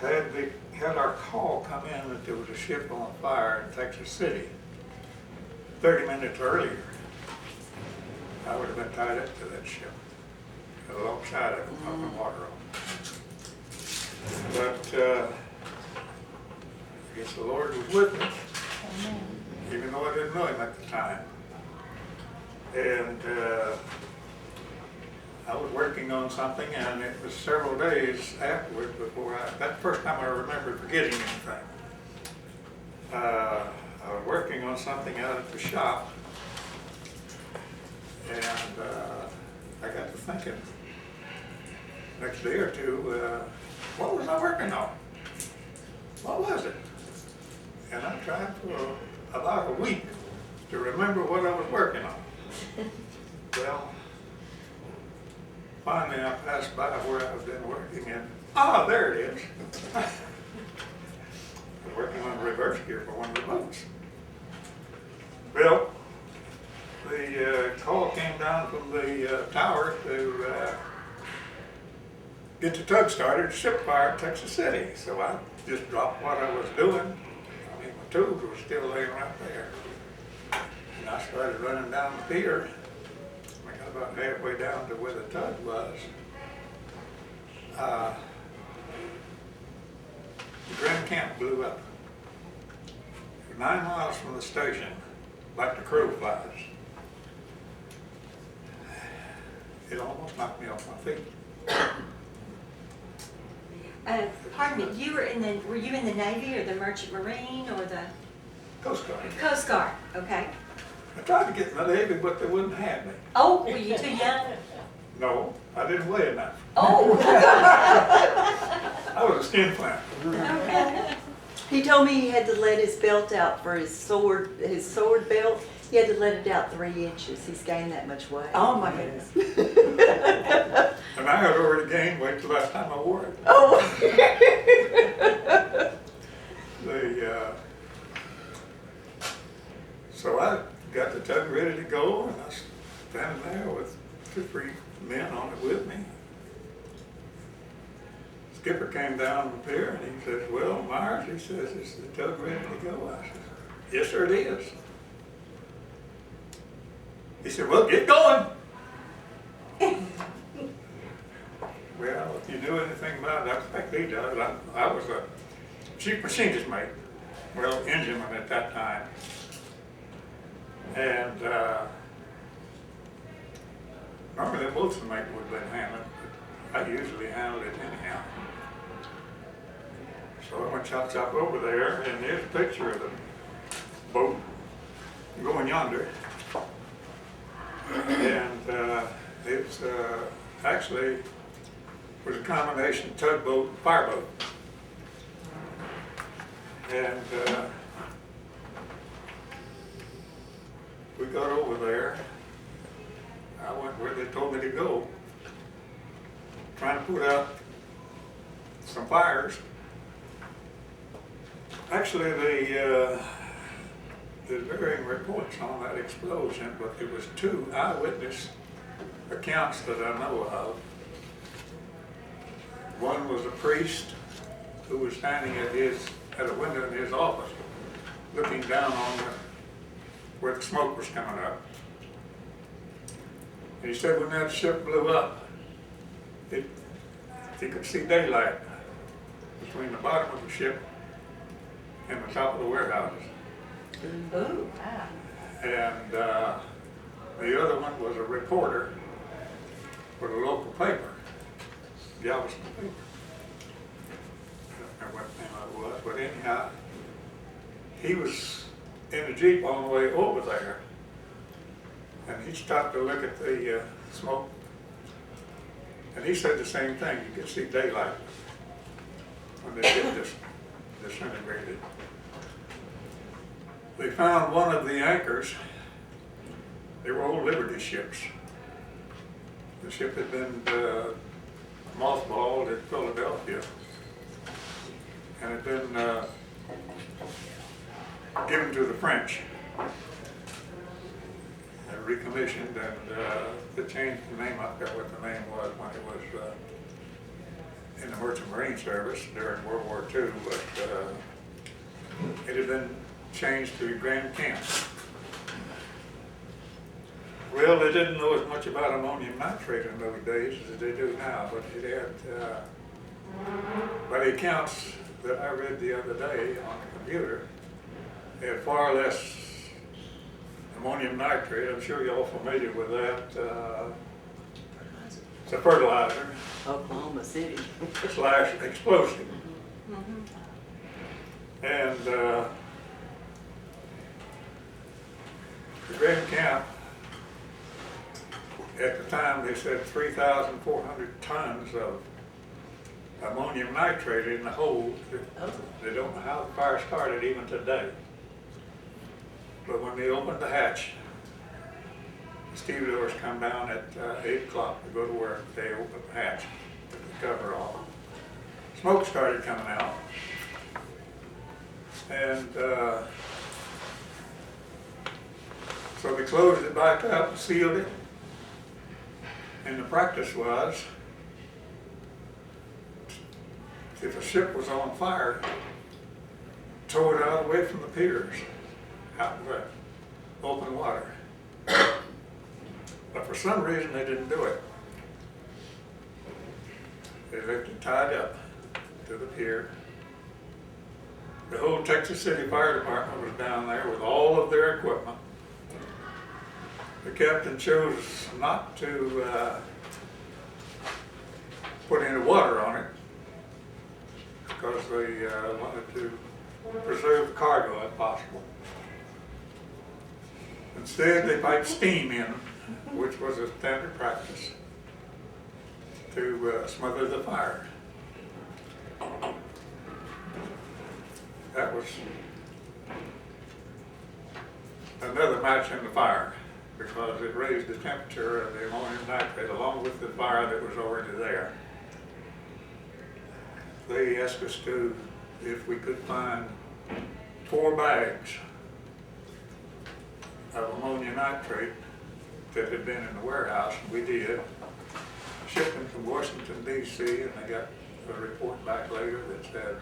had our call come in that there was a ship on fire in Texas City 30 minutes earlier, I would have been tied up to that ship alongside of it, pumping water on. But I guess the Lord was with me, even though I didn't know him at the time. And I was working on something, and it was several days afterwards before that's the first time I remember forgetting anything. I was working on something out at the shop, and I got to thinking, next day or two, what was I working on? What was it? And I tried for about a week to remember what I was working on. Well, finally I passed by where I've been working, and there it is. I was working on reverse gear for one of the boats. Well, the call came down from the tower to get the tug started, ship fire in Texas City. So I just dropped what I was doing. I mean, my tools were still laying right there. And I started running down the pier. I got about halfway down to where the tug was. The Grand Camp blew up. 9 miles from the station, like the crow flies. It almost knocked me off my feet. Pardon me, were you in the Navy or the Merchant Marine or the? Coast Guard. Coast Guard, okay. I tried to get in the Navy, but they wouldn't have me. Oh, were you too young? No, I didn't weigh enough. Oh. I was a skin flint. Okay. He told me he had to let his belt out for his sword belt. He had to let it out 3 inches. He's gained that much weight. Oh my goodness. And I had already gained weight the last time I wore it. Oh. So I got the tug ready to go, and I was standing there with 2 or 3 men on it with me. Skipper came down the pier and he says, "Well, Myers," he says, "is the tug ready to go?" I said, "Yes, sir, it is." He said, "Well, get going." Well, if you knew anything about it, I expect he does. I was a chief machinist mate, well, engineman at that time. And normally the boatswain mate would have been handling it, but I usually handled it anyhow. So I went chop over there, and there's a picture of the boat going yonder. And it's actually was a combination tugboat and fireboat. And we got over there. I went where they told me to go, trying to put out some fires. Actually, there's varying reports on that explosion, but there was 2 eyewitness accounts that I know of. One was a priest who was standing at a window in his office, looking down on where the smoke was coming up. And he said when that ship blew up, he could see daylight between the bottom of the ship and the top of the warehouses. Ooh, wow. And the other one was a reporter for the local paper, Galveston paper. I don't remember what name it was, but anyhow, he was in the Jeep on the way over there, and he stopped to look at the smoke, and he said the same thing. You could see daylight when they get disintegrated. They found one of the anchors. They were old Liberty ships. The ship had been mothballed at Philadelphia and had been given to the French and recommissioned, and they changed the name. I forgot what the name was when it was in the Merchant Marine Service during World War II, but it had been changed to Grand Camp. Well, they didn't know as much about ammonium nitrate in those days as they do now, but it had, by the accounts that I read the other day on the computer, it had far less ammonium nitrate. I'm sure you're all familiar with that. It's a fertilizer Oklahoma City. / explosive. And the Grand Camp, at the time, they said 3,400 tons of ammonium nitrate in the hold. They don't know how the fire started even today. But when they opened the hatch, the stevedores come down at 8 o'clock to go to work. They opened the hatch, took the cover off. Smoke started coming out. And so they closed it back up and sealed it. And the practice was, if a ship was on fire, tow it out away from the piers, out in the open water. But for some reason, they didn't do it. They left it tied up to the pier. The whole Texas City Fire Department was down there with all of their equipment. The captain chose not to put any water on it because they wanted to preserve the cargo if possible. Instead, they piped steam in, which was a standard practice, to smother the fire. That was another match in the fire, because it raised the temperature of the ammonium nitrate along with the fire that was already there. They asked us if we could find 4 bags of ammonium nitrate that had been in the warehouse, and we did. Shipped them to Washington, D.C., and they got a report back later that said,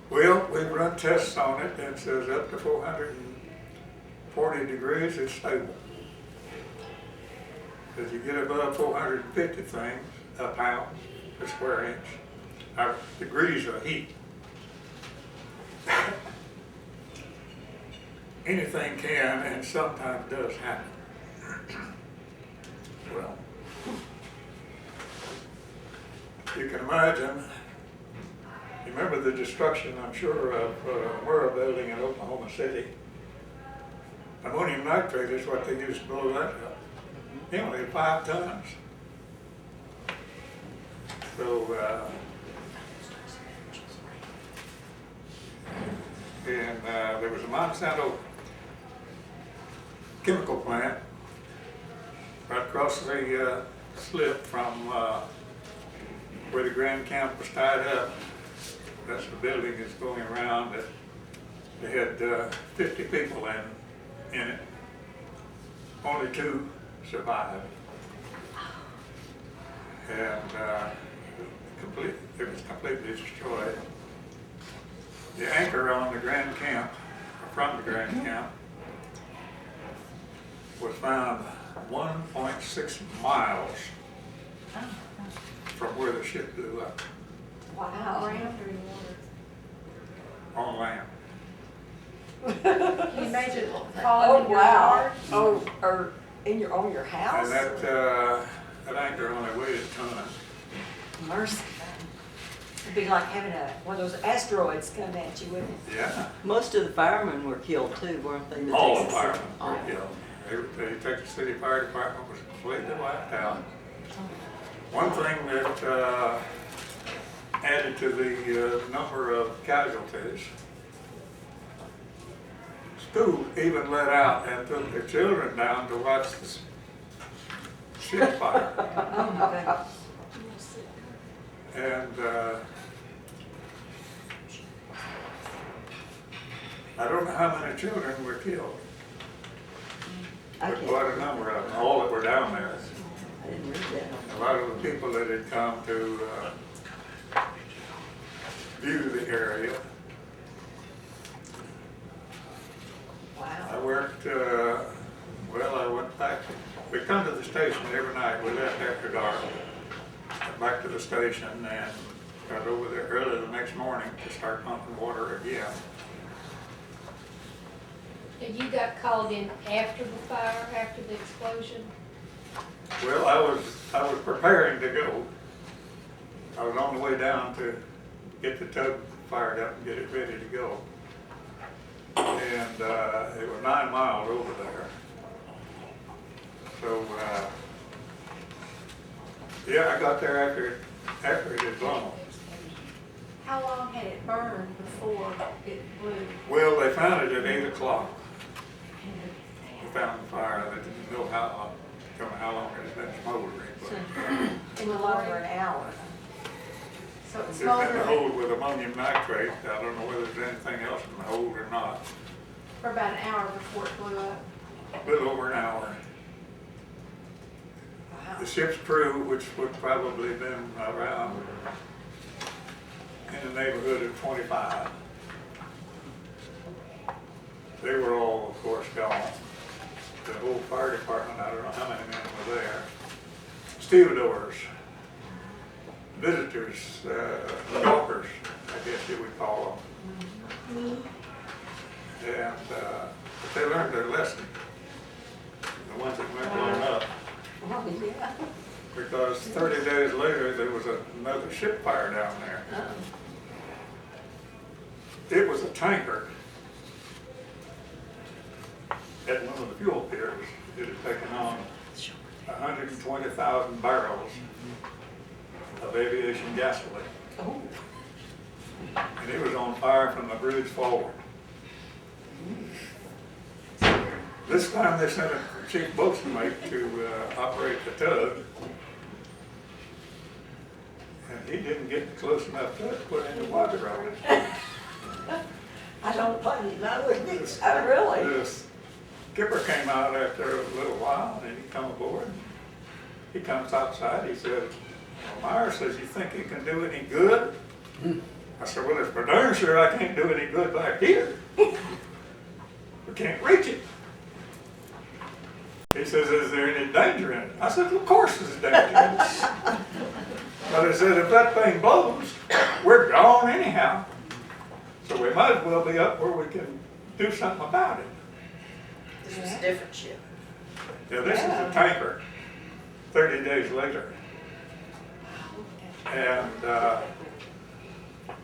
well, we've run tests on it, and it says up to 440 degrees, it's stable. As you get above 450 things, a pound per square inch, degrees of heat. Anything can and sometimes does happen. Well, you can imagine, you remember the destruction, I'm sure, of Murrah building in Oklahoma City. Ammonium nitrate is what they used to blow that up. You know, they 5 tons. So, and there was a Monsanto chemical plant right across the slip from where the Grand Camp was tied up. That's the building that's going around. That they had 50 people in it. Only 2 survived. And it was completely destroyed. The anchor on the Grand Camp, or from the Grand Camp, was found 1.6 miles from where the ship blew up. Wow. On land. Can you imagine falling in your yard? Oh, or on your house? And that anchor only weighed a ton. Mercy. It'd be like having one of those asteroids come at you, wouldn't it? Yeah. Most of the firemen were killed too, weren't they? All the Texas- firemen were all. killed. The Texas City Fire Department was completely wiped out. One thing that added to the number of casualties, school even let out and took their children down to watch the ship fire. Oh my goodness. And I don't know how many children were killed, I but can't- quite a number of them, all that were down there. I didn't read that. a lot of the people that had come to view the area. I Wow. worked, well, I went back, we come to the station every night, we left after dark. Went back to the station and got over there early the next morning to start pumping water again. And you got called in after the fire, after the explosion? Well, I was preparing to go. I was on the way down to get the tug fired up and get it ready to go. And it was 9 miles over there. So, yeah, I got there after it had blown. How long had it burned before it blew? Well, they found it at 8 o'clock. They found the fire. They didn't know how long it had been smoldering. But In the Well, over an hour. So it it's in the smoldered hold with ammonium nitrate. I don't know whether there's anything else in the hold or not. for about an hour before it blew up. A little over an hour. Wow. The ship's crew, which would probably have been around in the neighborhood of 25, they were all, of course, gone. The whole fire department, I don't know how many men were there. Stevedores, visitors, gawkers, I guess you would call them. And but they learned their lesson, the ones that went blown up. Oh, yeah. Because 30 days later, there was another ship fire down there. Oh. It was a tanker at one of the fuel piers. It had taken on 120,000 barrels of aviation gasoline. Oh. And it was on fire from the bridge forward. This time they sent a chief boatswainmate to operate the tug. And he didn't get close enough to it, put any water on it. I don't blame you, I wouldn't think so, really. The skipper came out after a little while and he come aboard. He comes outside, he said, well, Myers says, you think you can do any good? I said, well, it's for darn sure I can't do any good back here. We can't reach it. He says, is there any danger in it? I said, of course there's danger in it. But he said, if that thing blows, we're gone anyhow. So we might as well be up where we can do something about it. This was a different ship. Yeah, this is a tanker, 30 days later. And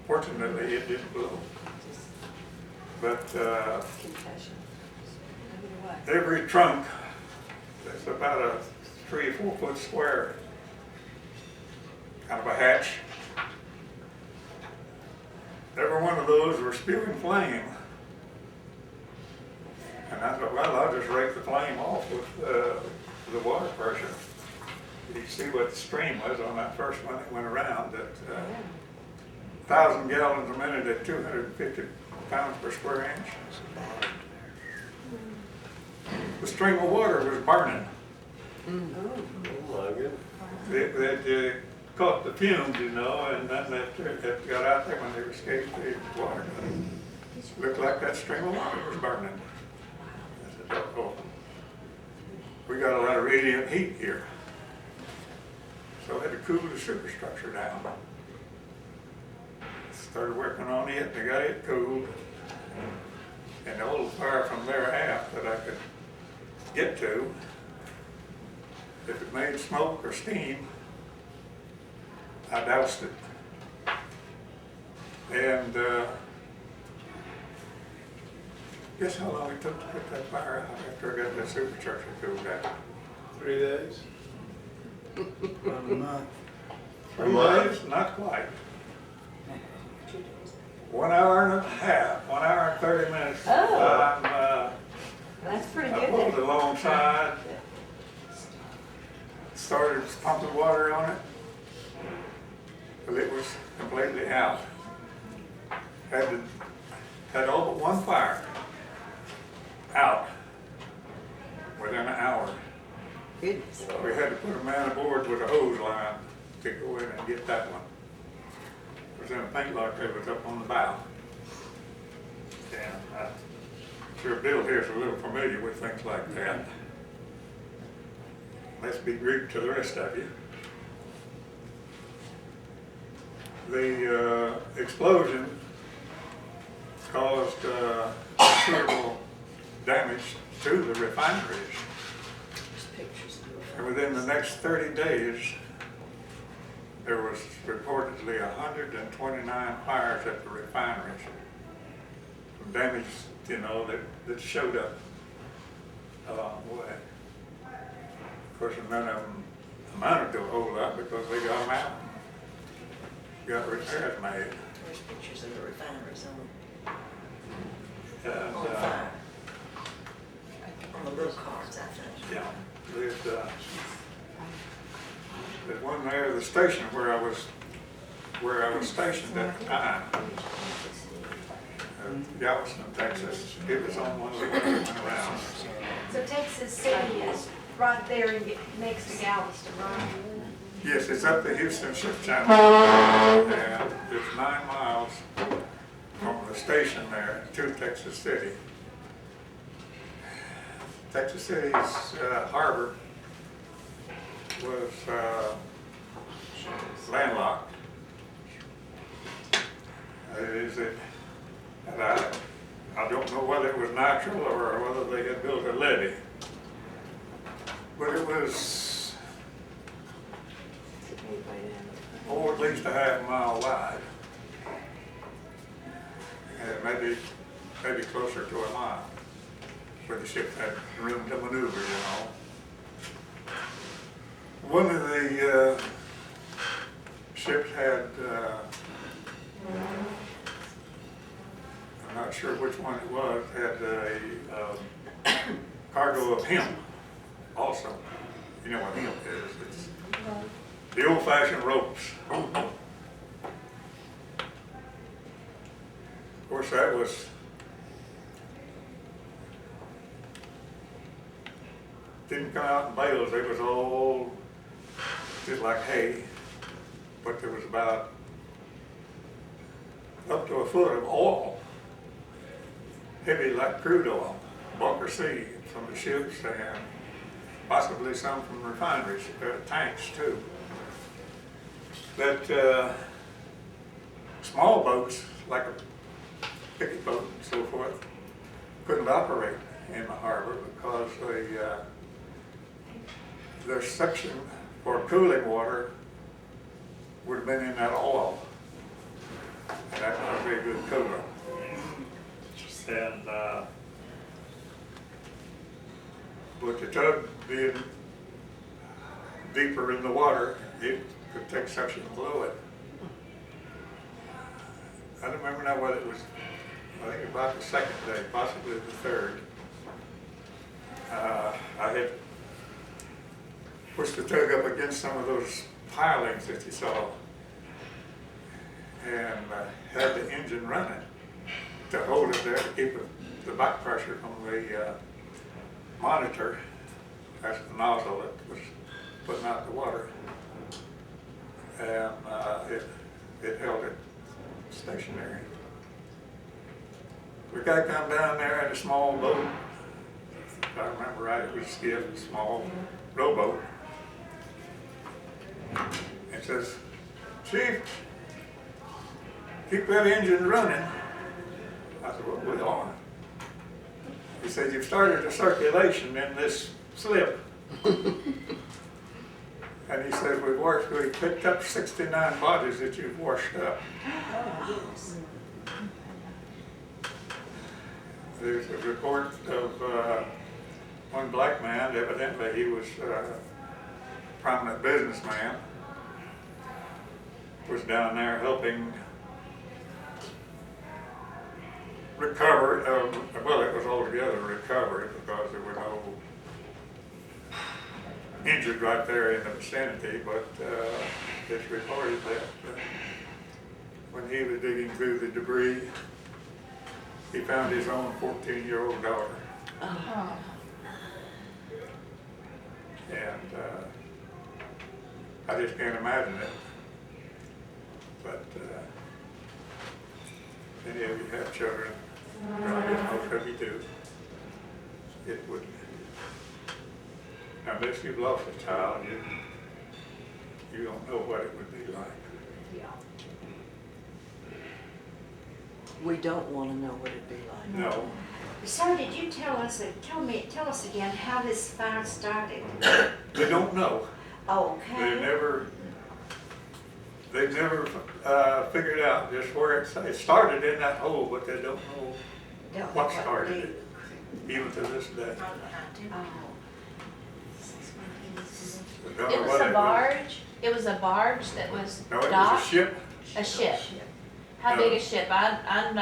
fortunately, it didn't blow. But Concussion. every trunk, that's about a 3 or 4 foot square, kind of a hatch. Every one of those were spewing flame. And I thought, well, I'll just rake the flame off with the water pressure. You can see what the stream was on that first one that went around at 1,000 gallons a minute at 250 pounds per square inch. The stream of water was burning. Oh my goodness. They caught the fumes, you know, and then it got out there when they escaped the water. It looked like that stream of water was burning. I said, oh, we got a lot of radiant heat here. So I had to cool the superstructure down. Started working on it, and I got it cooled. And the old fire from there aft that I could get to, if it made smoke or steam, I doused it. And guess how long it took to put that fire out after I got that superstructure cooled down? 3 days? About a month. 3 days? Not quite. 1 hour and a half, 1 hour and 30 minutes. Oh. That's pretty I good. pulled then. alongside, started pumping water on it, but it was completely out. Had all but one fire out within an hour. Goodness. We had to put a man aboard with a hose line to go in and get that one. It was in a paint lot that was up on the bow. And I'm sure Bill here's a little familiar with things like that. Let's be Greek to the rest of you. The explosion caused considerable damage to the refineries. And within the next 30 days, there was reportedly 129 fires at the refineries. Damage, you know, that showed up along the way. Of course, none of them amounted to a whole lot because they got them out. Got repairs made. There's pictures of the refineries And, on fire. On the little cards, I think. yeah, there's one there at the station where I was stationed at the time. Galveston, Texas. It was on one of the ones that went around. So Texas City is right there next to Galveston, right? Yes, it's up the Houston Ship Channel, and it's 9 miles from the station there to Texas City. Texas City's harbor was landlocked. And I don't know whether it was natural or whether they had built a levee, but it was at least a half-mile wide, and maybe closer to a mile, where the ship had room to maneuver, you know. One of the ships had, I'm not sure which one it was, had a cargo of hemp also. You know what hemp is? It's the old-fashioned ropes. Of course, that was didn't come out in bales. It was all just like hay, but there was about up to a foot of oil, heavy like crude oil, bunker C from the ships and possibly some from refineries, tanks too. That small boats, like a picket boat and so forth, couldn't operate in the harbor because their section for cooling water would have been in that oil. And that's not a very good cooler. And but the tug being deeper in the water, it could take suction fluid. I don't remember now whether it was, I think about the second day, possibly the third. I had pushed the tug up against some of those pilings that you saw and had the engine running to hold it there to keep the back pressure from the monitor. That's the nozzle that was putting out the water. And it held it stationary. We got to come down there in a small boat. If I remember right, it was a skiff, a small rowboat. It says, "Chief, keep that engine running." I said, "Well, we are." He said, "You've started a circulation in this slip." And he says, we picked up 69 bodies that you've washed up. There's a report of one black man, evidently he was a prominent businessman, was down there helping recover, well, it was altogether a recovery because there were no injured right there in the vicinity, but it's reported that when he was digging through the debris, he found his own 14-year-old daughter. And I just can't imagine it. But any of you have children, probably most of you do, it would, unless you've lost a child, you don't know what it would be like. We don't wanna know what it'd be like. No, So did you tell us again how this fire started? they don't know. Okay. They've never figured out just where it started in that hole, but they don't know what started it, even to this day. Oh. They don't know It was what a barge, it was a barge that was No, it was a docked? ship. A ship. How No. big a ship? I'm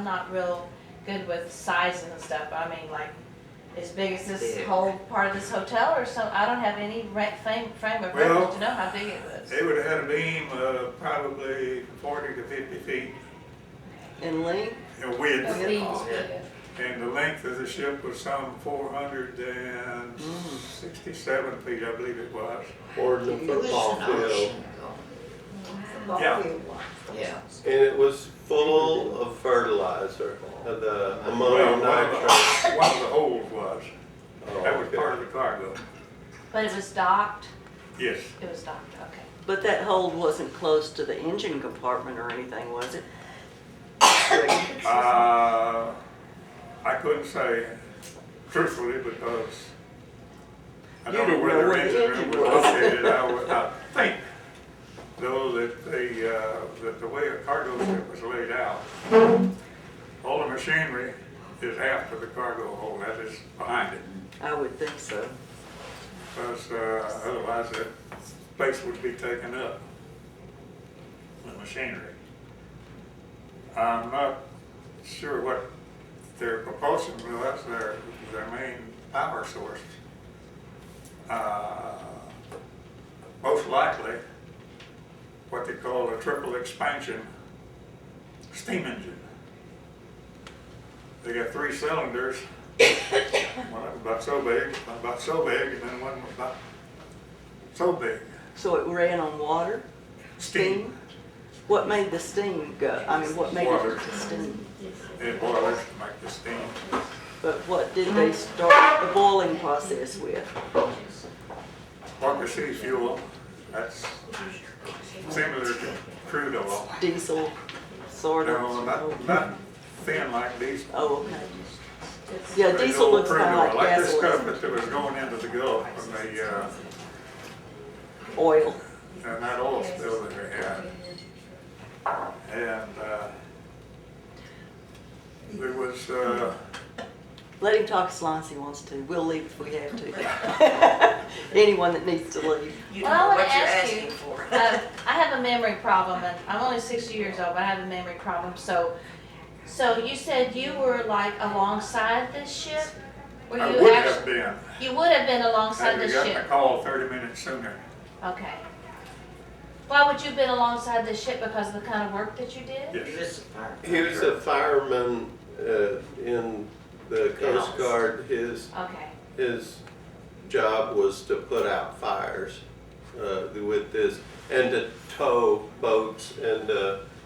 not real good with sizes and stuff. I mean, like, as big as this whole part of this hotel or so? I don't have any frame of Well, reference to know how big it was. They would have had a beam of probably 40 to 50 feet And length, in The width. beams, yeah. And the length of the ship was some 467 feet, I believe it was. More than a football field. Yeah. Yeah. And it was full of fertilizer, of the Well, ammonium nitrate. one of the holes was. Oh, That was okay. part of the cargo. But it was docked? Yes. It was docked, okay. but that hold wasn't close to the engine compartment or anything, was it? I couldn't say truthfully because I You don't know didn't where know their where the engine room engine was was. located. I think, though, that the way a cargo ship was laid out, all the machinery is after the cargo hold, that is behind it. I would think so. Because otherwise that space would be taken up with machinery. I'm not sure what their propulsion was, their main power source. Most likely what they call a triple expansion steam engine. They got 3 cylinders. One of them about so big, and then one was about so big. So it ran on water? Steam. What made the steam go? I mean, what made Water. it to steam? And boilers to make the steam. But what did they start the boiling process with? Walker Sea fuel, that's similar to crude oil. Diesel, sort of? No, not thin like diesel. Oh, okay. Yeah, Crude diesel oil, looks crude kind of oil, like like this stuff gasoline. that was going into the Gulf from the, Oil. and that oil spill that they had. And there was, Let him talk as long as he wants to. We'll leave if we have to. Anyone that needs to leave. You Well, don't I know wanna what you're ask you, asking for. I have a memory problem, and I'm only 60 years old, but I have a memory problem. So you said you were like alongside this ship? Were I you would actually? have been, You would have been alongside had we this gotten ship? the call 30 minutes sooner. Okay. Why would you have been alongside this ship? Because of the kind of work that you did? Yes. He was a fire. He was a fireman in the Coast Guard. Okay. His job was to put out fires with this and to tow boats and